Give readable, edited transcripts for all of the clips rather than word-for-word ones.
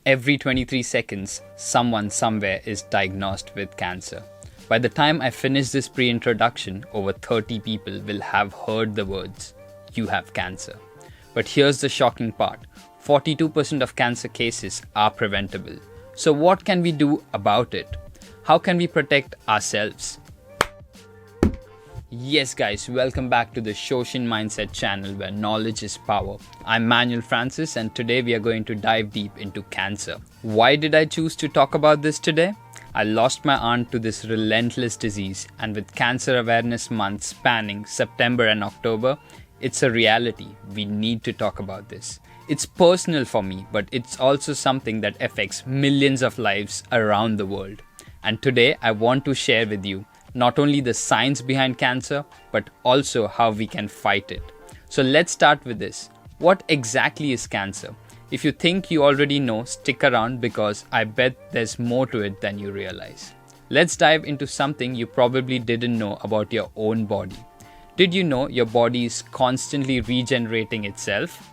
Every 23 seconds, someone somewhere is diagnosed with cancer. By the time I finish this pre-introduction, over 30 people will have heard the words, "You have cancer." But here's the shocking part. 42% of cancer cases are preventable. So what can we do about it? How can we protect ourselves? Yes guys, welcome back to the Shoshin Mindset channel where knowledge is power. I'm Manuel Francis and today we are going to dive deep into cancer. Why did I choose to talk about this today? I lost my aunt to this relentless disease, and with Cancer Awareness Month spanning September and October, it's a reality. We need to talk about this. It's personal for me, but it's also something that affects millions of lives around the world. And today I want to share with you not only the science behind cancer, but also how we can fight it. So let's start with this. What exactly is cancer? If you think you already know, stick around because I bet there's more to it than you realize. Let's dive into something you probably didn't know about your own body. Did you know your body is constantly regenerating itself?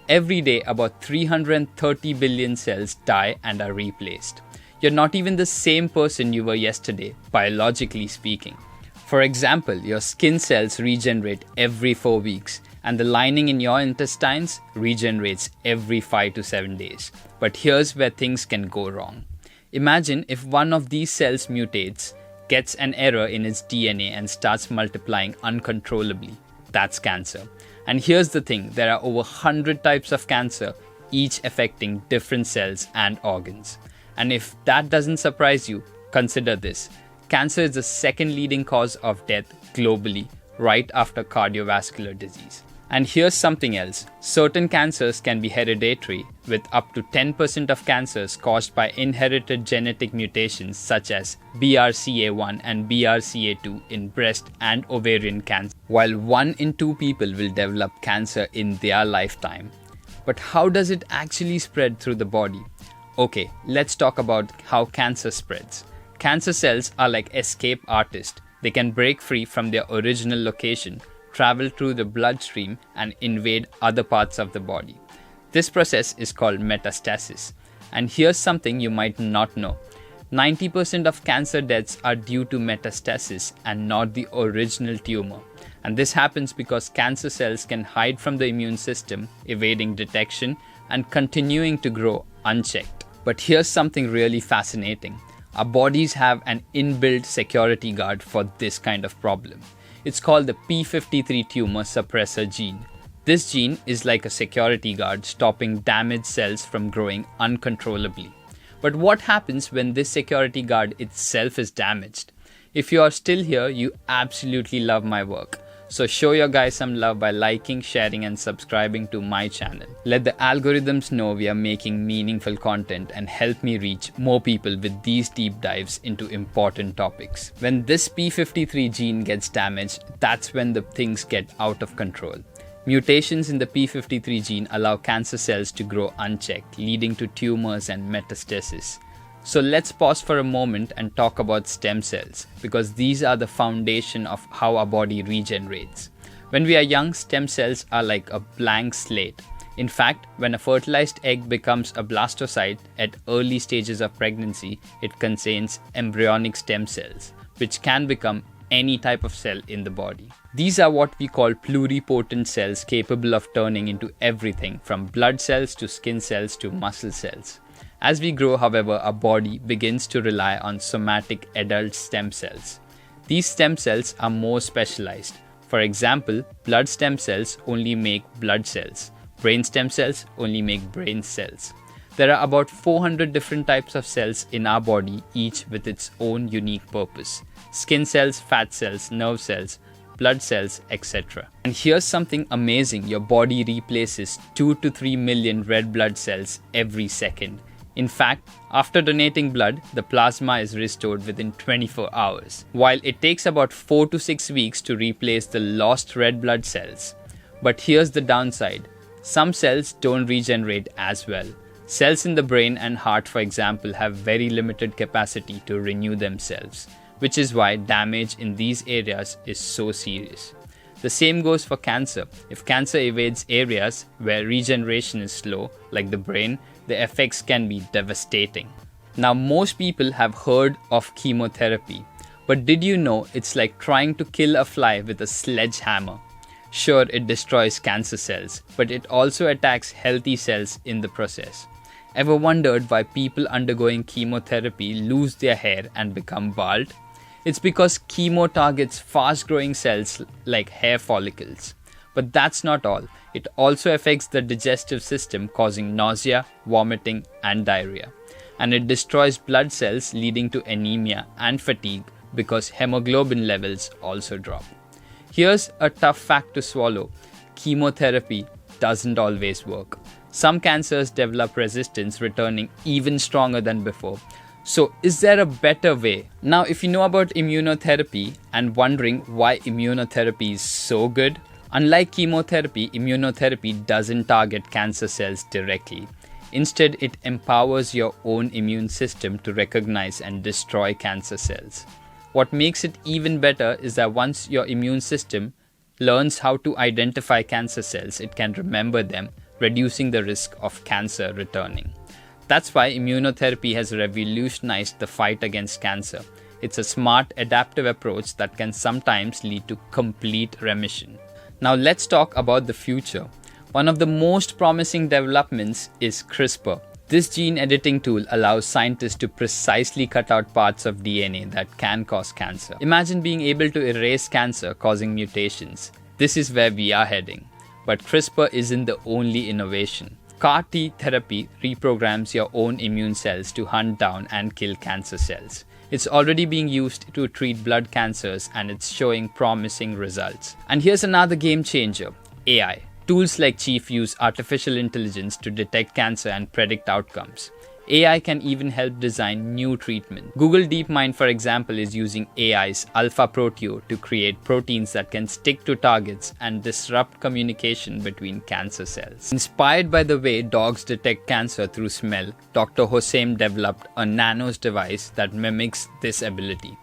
Every day, about 330 billion cells die and are replaced. You're not even the same person you were yesterday, biologically speaking. For example, your skin cells regenerate every 4 weeks, and the lining in your intestines regenerates every 5 to 7 days. But here's where things can go wrong. Imagine if one of these cells mutates, gets an error in its DNA, and starts multiplying uncontrollably. That's cancer. And here's the thing, there are over 100 types of cancer, each affecting different cells and organs. And if that doesn't surprise you, consider this. Cancer is the second leading cause of death globally, right after cardiovascular disease. And here's something else. Certain cancers can be hereditary, with up to 10% of cancers caused by inherited genetic mutations such as BRCA1 and BRCA2 in breast and ovarian cancer, while 1 in 2 people will develop cancer in their lifetime. But how does it actually spread through the body? Okay, let's talk about how cancer spreads. Cancer cells are like escape artists. They can break free from their original location, travel through the bloodstream, and invade other parts of the body. This process is called metastasis. And here's something you might not know. 90% of cancer deaths are due to metastasis and not the original tumor. And this happens because cancer cells can hide from the immune system, evading detection and continuing to grow unchecked. But here's something really fascinating. Our bodies have an inbuilt security guard for this kind of problem. It's called the P53 tumor suppressor gene. This gene is like a security guard stopping damaged cells from growing uncontrollably. But what happens when this security guard itself is damaged? If you are still here, you absolutely love my work. So show your guys some love by liking, sharing and subscribing to my channel. Let the algorithms know we are making meaningful content and help me reach more people with these deep dives into important topics. When this P53 gene gets damaged, that's when the things get out of control. Mutations in the P53 gene allow cancer cells to grow unchecked, leading to tumors and metastasis. So let's pause for a moment and talk about stem cells, because these are the foundation of how our body regenerates. When we are young, stem cells are like a blank slate. In fact, when a fertilized egg becomes a blastocyte at early stages of pregnancy, it contains embryonic stem cells, which can become any type of cell in the body. These are what we call pluripotent cells, capable of turning into everything from blood cells to skin cells to muscle cells. As we grow, however, our body begins to rely on somatic adult stem cells. These stem cells are more specialized. For example, blood stem cells only make blood cells. Brain stem cells only make brain cells. There are about 400 different types of cells in our body, each with its own unique purpose. Skin cells, fat cells, nerve cells, blood cells, etc. And here's something amazing. Your body replaces 2 to 3 million red blood cells every second. In fact, after donating blood, the plasma is restored within 24 hours, while it takes about 4 to 6 weeks to replace the lost red blood cells. But here's the downside. Some cells don't regenerate as well. Cells in the brain and heart, for example, have very limited capacity to renew themselves, which is why damage in these areas is so serious. The same goes for cancer. If cancer evades areas where regeneration is slow, like the brain, the effects can be devastating. Now, most people have heard of chemotherapy, but did you know it's like trying to kill a fly with a sledgehammer? Sure, it destroys cancer cells, but it also attacks healthy cells in the process. Ever wondered why people undergoing chemotherapy lose their hair and become bald? It's because chemo targets fast-growing cells like hair follicles. But that's not all. It also affects the digestive system, causing nausea, vomiting, and diarrhea. And it destroys blood cells, leading to anemia and fatigue because hemoglobin levels also drop. Here's a tough fact to swallow. Chemotherapy doesn't always work. Some cancers develop resistance, returning even stronger than before. So, is there a better way? Now, if you know about immunotherapy and wondering why immunotherapy is so good, unlike chemotherapy, immunotherapy doesn't target cancer cells directly. Instead, it empowers your own immune system to recognize and destroy cancer cells. What makes it even better is that once your immune system learns how to identify cancer cells, it can remember them, reducing the risk of cancer returning. That's why immunotherapy has revolutionized the fight against cancer. It's a smart, adaptive approach that can sometimes lead to complete remission. Now let's talk about the future. One of the most promising developments is CRISPR. This gene editing tool allows scientists to precisely cut out parts of DNA that can cause cancer. Imagine being able to erase cancer causing mutations. This is where we are heading. But CRISPR isn't the only innovation. CAR T therapy reprograms your own immune cells to hunt down and kill cancer cells. It's already being used to treat blood cancers and it's showing promising results. And here's another game changer, AI. Tools like Chief use artificial intelligence to detect cancer and predict outcomes. AI can even help design new treatment. Google DeepMind, for example, is using AI's Alpha Proteo to create proteins that can stick to targets and disrupt communication between cancer cells. Inspired by the way dogs detect cancer through smell, Dr. Hossein developed a nanos device that mimics this ability.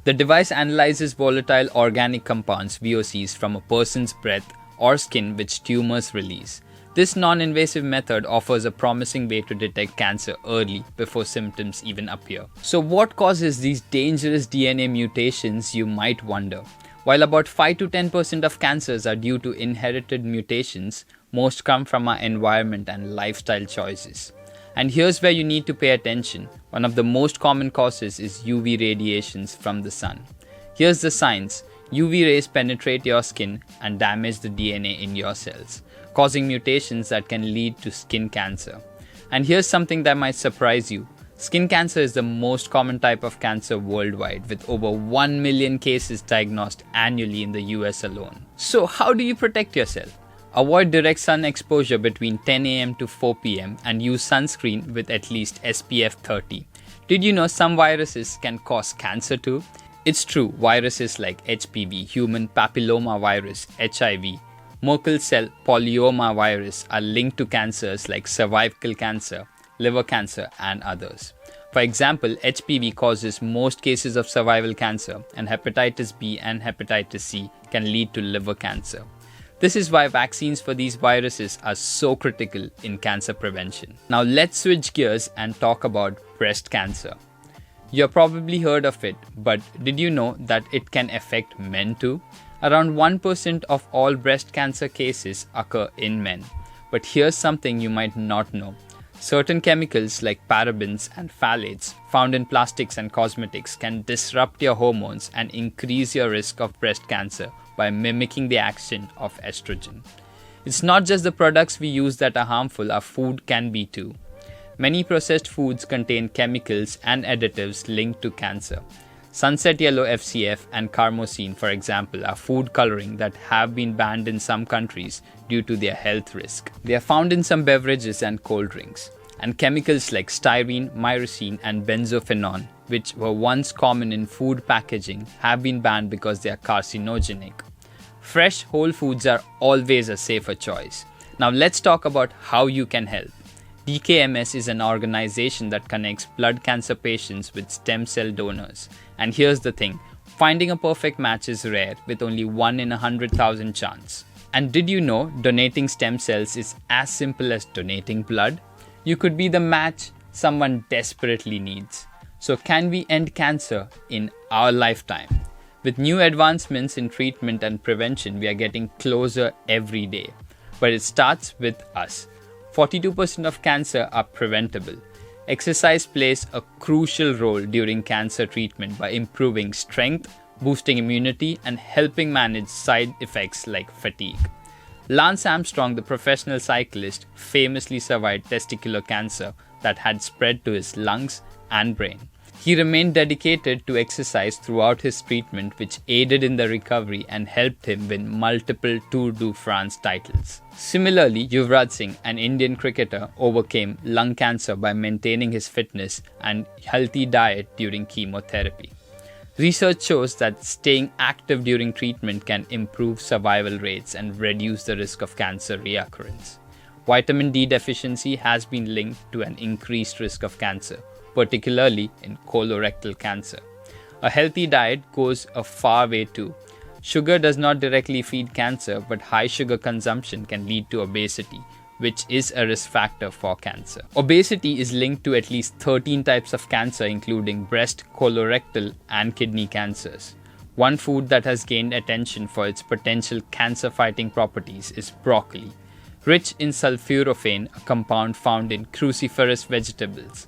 The device analyzes volatile organic compounds, VOCs, from a person's breath or skin which tumors release. This non-invasive method offers a promising way to detect cancer early before symptoms even appear. So what causes these dangerous DNA mutations, you might wonder? While about 5 to 10% of cancers are due to inherited mutations, most come from our environment and lifestyle choices. And here's where you need to pay attention. One of the most common causes is UV radiations from the sun. Here's the science. UV rays penetrate your skin and damage the DNA in your cells, causing mutations that can lead to skin cancer. And here's something that might surprise you. Skin cancer is the most common type of cancer worldwide, with over 1 million cases diagnosed annually in the US alone. So how do you protect yourself? Avoid direct sun exposure between 10 a.m. to 4 p.m. and use sunscreen with at least SPF 30. Did you know some viruses can cause cancer too? It's true, viruses like HPV, human papilloma virus, HIV, Merkel cell polyoma virus are linked to cancers like cervical cancer, liver cancer, and others. For example, HPV causes most cases of cervical cancer, and hepatitis B and hepatitis C can lead to liver cancer. This is why vaccines for these viruses are so critical in cancer prevention. Now let's switch gears and talk about breast cancer. You've probably heard of it, but did you know that it can affect men too? Around 1% of all breast cancer cases occur in men. But here's something you might not know. Certain chemicals like parabens and phthalates found in plastics and cosmetics can disrupt your hormones and increase your risk of breast cancer by mimicking the action of estrogen. It's not just the products we use that are harmful, our food can be too. Many processed foods contain chemicals and additives linked to cancer. Sunset yellow FCF and carmosine, for example, are food coloring that have been banned in some countries due to their health risk. They are found in some beverages and cold drinks. And chemicals like styrene, myrcene, and benzophenone, which were once common in food packaging, have been banned because they are carcinogenic. Fresh, whole foods are always a safer choice. Now let's talk about how you can help. DKMS is an organization that connects blood cancer patients with stem cell donors. And here's the thing, finding a perfect match is rare, with only 1 in 100,000 chance. And did you know donating stem cells is as simple as donating blood? You could be the match someone desperately needs. So, can we end cancer in our lifetime? With new advancements in treatment and prevention, we are getting closer every day. But it starts with us. 42% of cancer are preventable. Exercise plays a crucial role during cancer treatment by improving strength, boosting immunity, and helping manage side effects like fatigue. Lance Armstrong, the professional cyclist, famously survived testicular cancer that had spread to his lungs and brain. He remained dedicated to exercise throughout his treatment, which aided in the recovery and helped him win multiple Tour de France titles. Similarly, Yuvraj Singh, an Indian cricketer, overcame lung cancer by maintaining his fitness and healthy diet during chemotherapy. Research shows that staying active during treatment can improve survival rates and reduce the risk of cancer reoccurrence. Vitamin D deficiency has been linked to an increased risk of cancer, particularly in colorectal cancer. A healthy diet goes a far way too. Sugar does not directly feed cancer, but high sugar consumption can lead to obesity, which is a risk factor for cancer. Obesity is linked to at least 13 types of cancer, including breast, colorectal, and kidney cancers. One food that has gained attention for its potential cancer-fighting properties is broccoli, rich in sulforaphane, a compound found in cruciferous vegetables.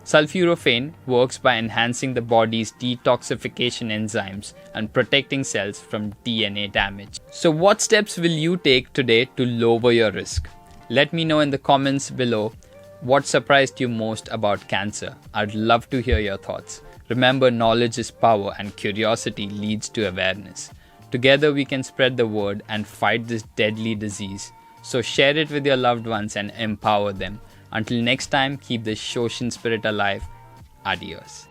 Sulforaphane works by enhancing the body's detoxification enzymes and protecting cells from DNA damage. So what steps will you take today to lower your risk? Let me know in the comments below what surprised you most about cancer. I'd love to hear your thoughts. Remember, knowledge is power and curiosity leads to awareness. Together we can spread the word and fight this deadly disease. So share it with your loved ones and empower them. Until next time, keep the Shoshin spirit alive. Adios.